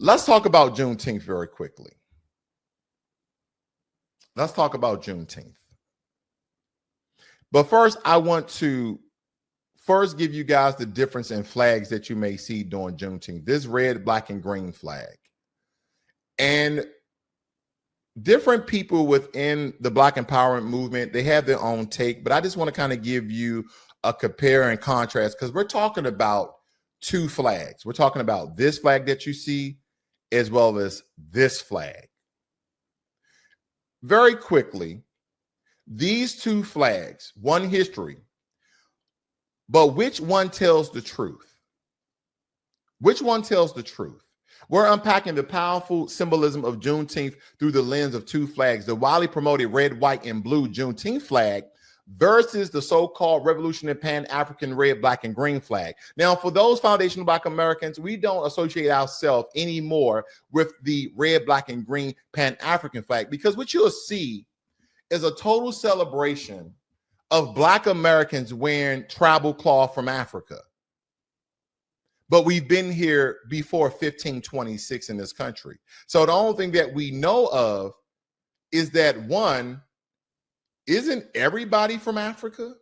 Let's talk about Juneteenth very quickly. Let's talk about Juneteenth. But first, I want to give you guys the difference in flags that you may see during Juneteenth. This red, black, and green flag. And different people within the Black empowerment movement, they have their own take, but I just want to kind of give you a compare and contrast because we're talking about two flags. We're talking about this flag that you see as well as this flag. Very quickly, these two flags, one history, but which one tells the truth? Which one tells the truth? We're unpacking the powerful symbolism of Juneteenth through the lens of two flags, the widely promoted red, white, and blue Juneteenth flag versus the so-called revolutionary Pan-African red, black, and green flag. Now, for those foundational Black Americans, we don't associate ourselves anymore with the red, black, and green Pan-African flag because what you'll see is a total celebration of Black Americans wearing tribal cloth from Africa. But we've been here before 1526 in this country. So the only thing that we know of is that, one, isn't everybody from Africa?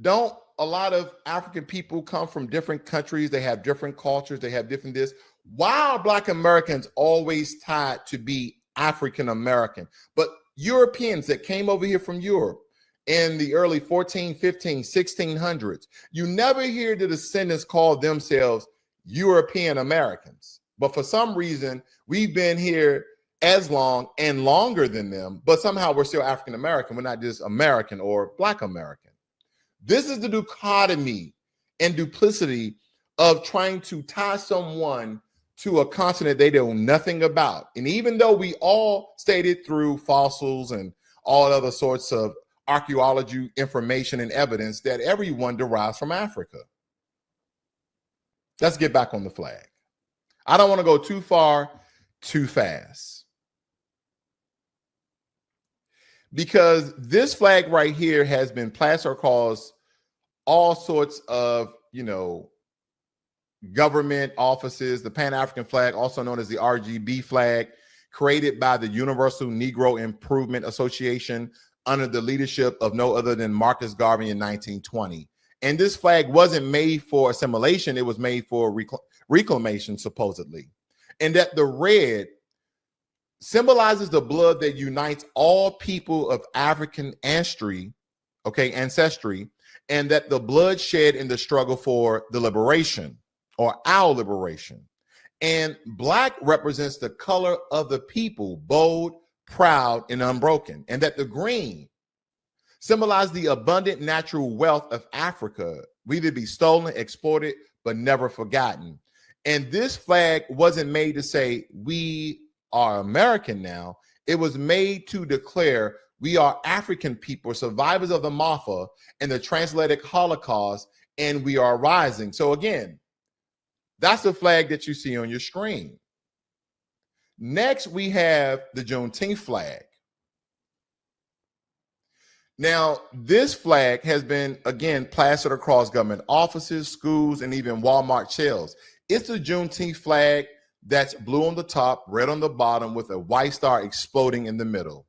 Don't a lot of African people come from different countries? They have different cultures. They have different this. Why are Black Americans always tied to be African American? But Europeans that came over here from Europe in the early 14, 15, 1600s, you never hear the descendants call themselves European Americans. But for some reason, we've been here as long and longer than them, but somehow we're still African American. We're not just American or Black American. This is the dichotomy and duplicity of trying to tie someone to a continent they know nothing about. And even though we all stated through fossils and all other sorts of archaeology information and evidence that everyone derives from Africa. Let's get back on the flag. I don't want to go too far, too fast. Because this flag right here has been plastered across all sorts of, government offices. The Pan-African flag, also known as the RGB flag, created by the Universal Negro Improvement Association under the leadership of no other than Marcus Garvey in 1920. And this flag wasn't made for assimilation. It was made for reclamation, supposedly. And that the red symbolizes the blood that unites all people of African ancestry, and that the blood shed in the struggle for the liberation or our liberation. And black represents the color of the people, bold, proud, and unbroken. And that the green symbolizes the abundant natural wealth of Africa, we to be stolen, exploited, but never forgotten. And this flag wasn't made to say we are American now. It was made to declare we are African people, survivors of the Mafa and the transatlantic Holocaust, and we are rising. So again, that's the flag that you see on your screen. Next, we have the Juneteenth flag. Now, this flag has been, again, plastered across government offices, schools, and even Walmart shelves. It's the Juneteenth flag that's blue on the top, red on the bottom, with a white star exploding in the middle.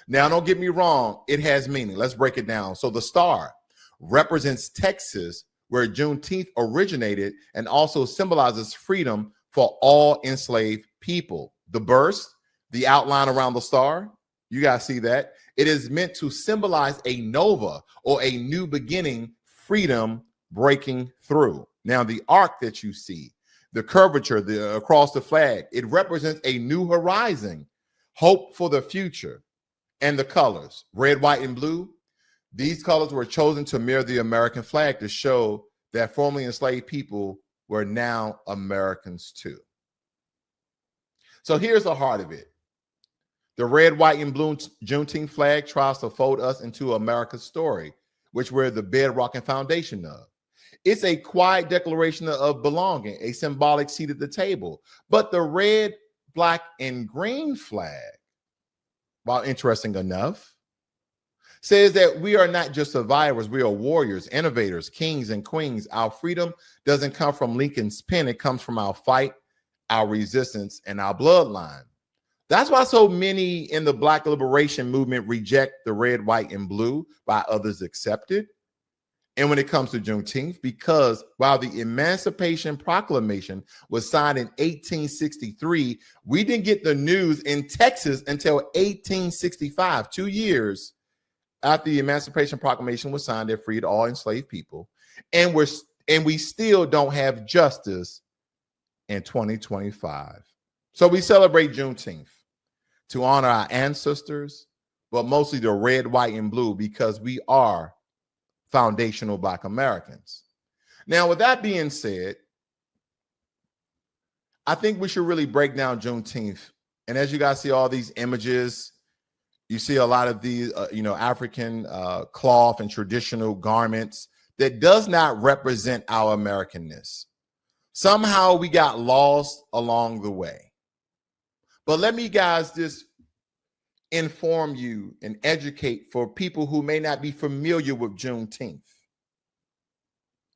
Now, don't get me wrong, it has meaning. Let's break it down. So the star represents Texas, where Juneteenth originated, and also symbolizes freedom for all enslaved people. The burst, the outline around the star, you guys see that? It is meant to symbolize a nova or a new beginning, freedom breaking through. Now, the arc that you see, the curvature across the flag, it represents a new horizon, hope for the future. And the colors, red, white, and blue, these colors were chosen to mirror the American flag to show that formerly enslaved people were now Americans too. So here's the heart of it. The red, white, and blue Juneteenth flag tries to fold us into America's story, which we're the bedrock and foundation of. It's a quiet declaration of belonging, a symbolic seat at the table. But the red, black, and green flag, while interesting enough, says that we are not just survivors, we are warriors, innovators, kings and queens. Our freedom doesn't come from Lincoln's pen, it comes from our fight, our resistance, and our bloodline. That's why so many in the Black liberation movement reject the red, white, and blue, while others accept it. And when it comes to Juneteenth, because while the Emancipation Proclamation was signed in 1863, we didn't get the news in Texas until 1865, 2 years after the Emancipation Proclamation was signed that freed all enslaved people. And we still don't have justice in 2025. So we celebrate Juneteenth to honor our ancestors, but mostly the red, white, and blue, because we are foundational Black Americans. Now, with that being said, I think we should really break down Juneteenth. And as you guys see all these images, you see a lot of these, African cloth and traditional garments that does not represent our Americanness. Somehow we got lost along the way. But let me, guys, just inform you and educate for people who may not be familiar with Juneteenth.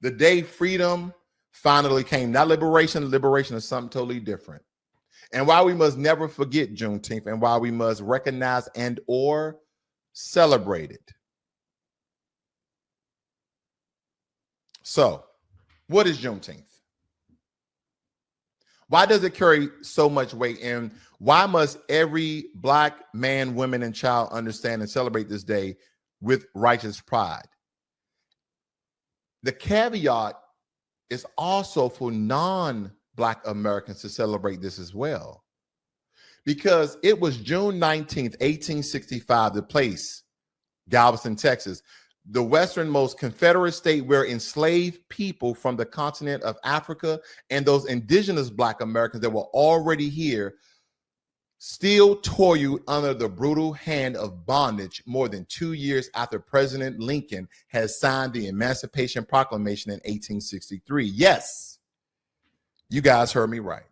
The day freedom finally came, not liberation. Liberation is something totally different. And why we must never forget Juneteenth, and why we must recognize and or celebrate it. So, what is Juneteenth? Why does it carry so much weight? And why must every Black man, woman, and child understand and celebrate this day with righteous pride? The caveat is also for non-Black Americans to celebrate this as well. Because it was June 19th, 1865, the place, Galveston, Texas, the westernmost Confederate state where enslaved people from the continent of Africa and those indigenous Black Americans that were already here still toiled under the brutal hand of bondage more than 2 years after President Lincoln has signed the Emancipation Proclamation in 1863. Yes, you guys heard me right.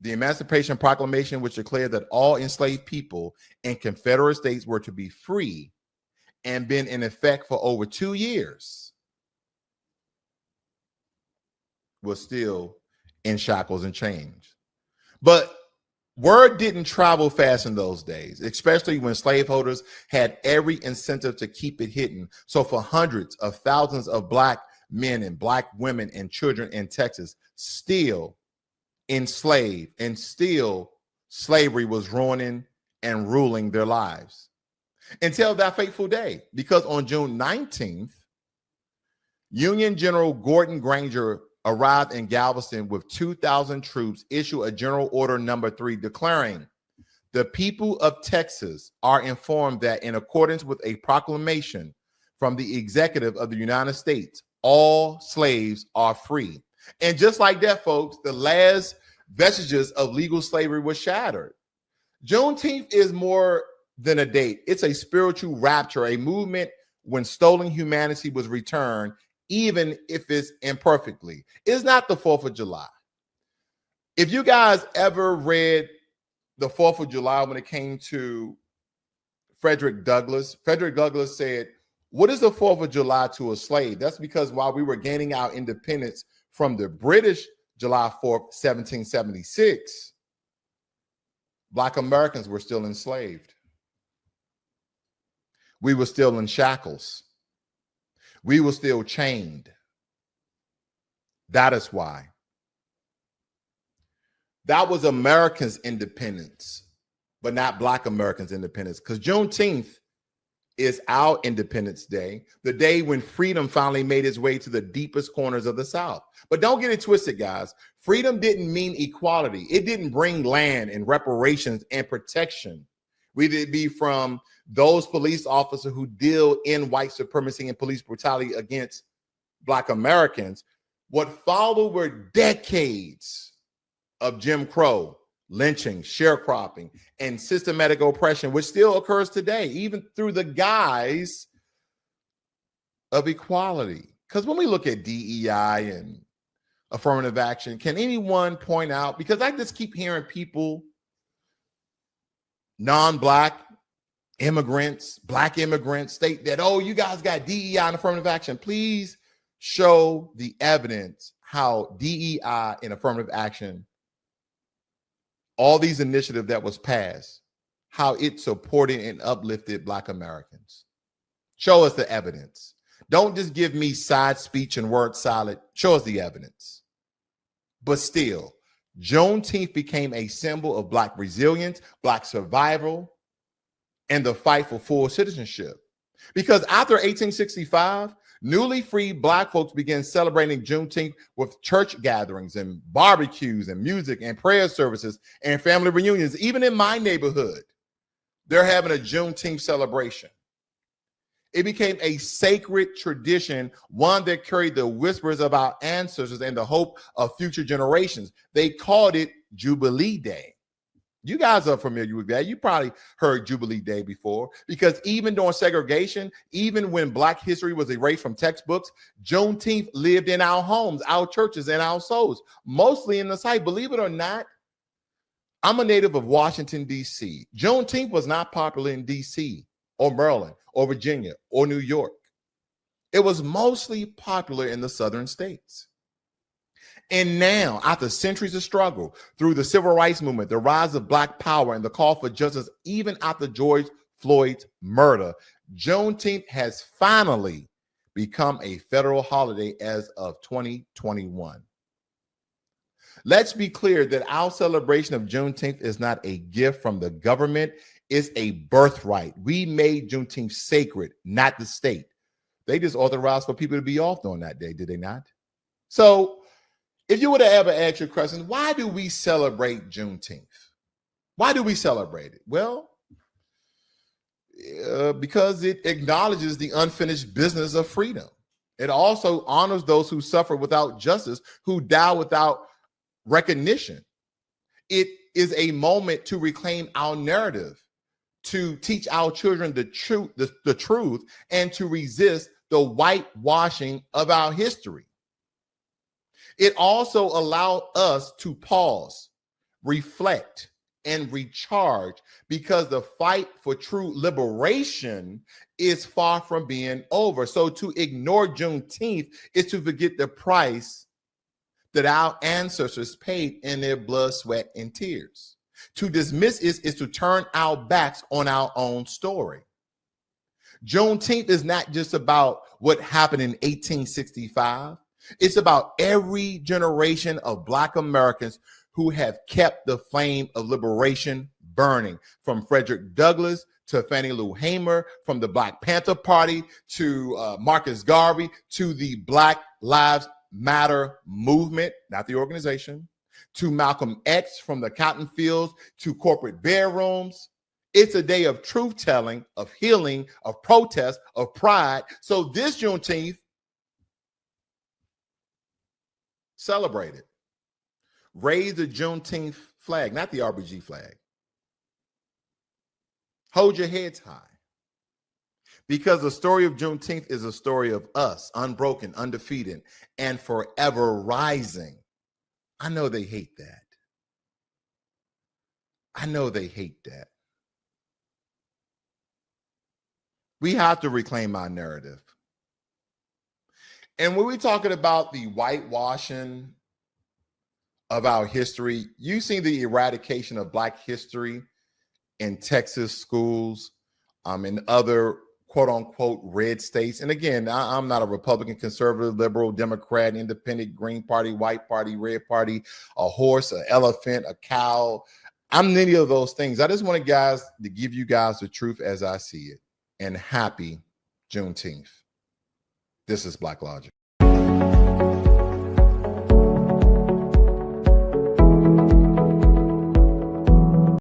The Emancipation Proclamation, which declared that all enslaved people in Confederate states were to be free, and been in effect for over 2 years, was still in shackles and chains. But word didn't travel fast in those days, especially when slaveholders had every incentive to keep it hidden. So for hundreds of thousands of Black men and Black women and children in Texas, still enslaved, and still slavery was ruining and ruling their lives. Until that fateful day, because on June 19th, Union General Gordon Granger arrived in Galveston with 2,000 troops, issued a General Order number 3 declaring, the people of Texas are informed that in accordance with a proclamation from the Executive of the United States, all slaves are free. And just like that, folks, the last vestiges of legal slavery was shattered. Juneteenth is more than a date. It's a spiritual rapture, a movement when stolen humanity was returned, even if it's imperfectly. It's not the 4th of July. If you guys ever read the 4th of July when it came to Frederick Douglass said, what is the 4th of July to a slave? That's because while we were gaining our independence from the British July 4th, 1776, Black Americans were still enslaved. We were still in shackles. We were still chained. That is why. That was Americans' independence, but not Black Americans' independence. Because Juneteenth is our Independence Day, the day when freedom finally made its way to the deepest corners of the South. But don't get it twisted, guys. Freedom didn't mean equality. It didn't bring land and reparations and protection. Whether it be from those police officers who deal in white supremacy and police brutality against Black Americans. What followed were decades of Jim Crow, lynching, sharecropping, and systematic oppression, which still occurs today, even through the guise of equality. Because when we look at DEI and affirmative action, can anyone point out, because I just keep hearing people, non-Black, immigrants, black immigrants, state that, oh, you guys got DEI and affirmative action. Please show the evidence how DEI and affirmative action, all these initiatives that was passed, how it supported and uplifted Black Americans. Show us the evidence. Don't just give me side speech and word salad. Show us the evidence. But still, Juneteenth became a symbol of Black resilience, Black survival, and the fight for full citizenship. Because after 1865, newly freed Black folks began celebrating Juneteenth with church gatherings and barbecues and music and prayer services and family reunions. Even in my neighborhood, they're having a Juneteenth celebration. It became a sacred tradition, one that carried the whispers of our ancestors and the hope of future generations. They called it Jubilee Day. You guys are familiar with that. You probably heard Jubilee Day before, because even during segregation, even when Black history was erased from textbooks, Juneteenth lived in our homes, our churches, and our souls, mostly in the South. Believe it or not, I'm a native of Washington, D.C. Juneteenth was not popular in D.C. or Maryland or Virginia or New York. It was mostly popular in the southern states. And now, after centuries of struggle, through the civil rights movement, the rise of Black power, and the call for justice, even after George Floyd's murder, Juneteenth has finally become a federal holiday as of 2021. Let's be clear that our celebration of Juneteenth is not a gift from the government. It's a birthright. We made Juneteenth sacred, not the state. They just authorized for people to be off on that day, did they not? So if you would have ever asked your question, why do we celebrate Juneteenth? Why do we celebrate it? Well, because it acknowledges the unfinished business of freedom. It also honors those who suffer without justice, who die without recognition. It is a moment to reclaim our narrative, to teach our children the truth, and to resist the whitewashing of our history. It also allows us to pause, reflect, and recharge, because the fight for true liberation is far from being over. So to ignore Juneteenth is to forget the price that our ancestors paid in their blood, sweat, and tears. To dismiss it is to turn our backs on our own story. Juneteenth is not just about what happened in 1865. It's about every generation of Black Americans who have kept the flame of liberation burning, from Frederick Douglass to Fannie Lou Hamer, from the Black Panther Party to Marcus Garvey, to the Black Lives Matter movement, not the organization, to Malcolm X, from the cotton fields to corporate bedrooms. It's a day of truth telling, of healing, of protest, of pride. So this Juneteenth, celebrate it. Raise the Juneteenth flag, not the RBG flag. Hold your heads high. Because the story of Juneteenth is a story of us, unbroken, undefeated, and forever rising. I know they hate that. I know they hate that. We have to reclaim our narrative. And when we're talking about the whitewashing of our history, you see the eradication of Black history in Texas schools, in other quote unquote red states. And again, I'm not a Republican, conservative, liberal, Democrat, independent, Green Party, White Party, Red Party, a horse, an elephant, a cow. I'm any of those things. I just want to give you guys the truth as I see it. And happy Juneteenth. This is Black Logic.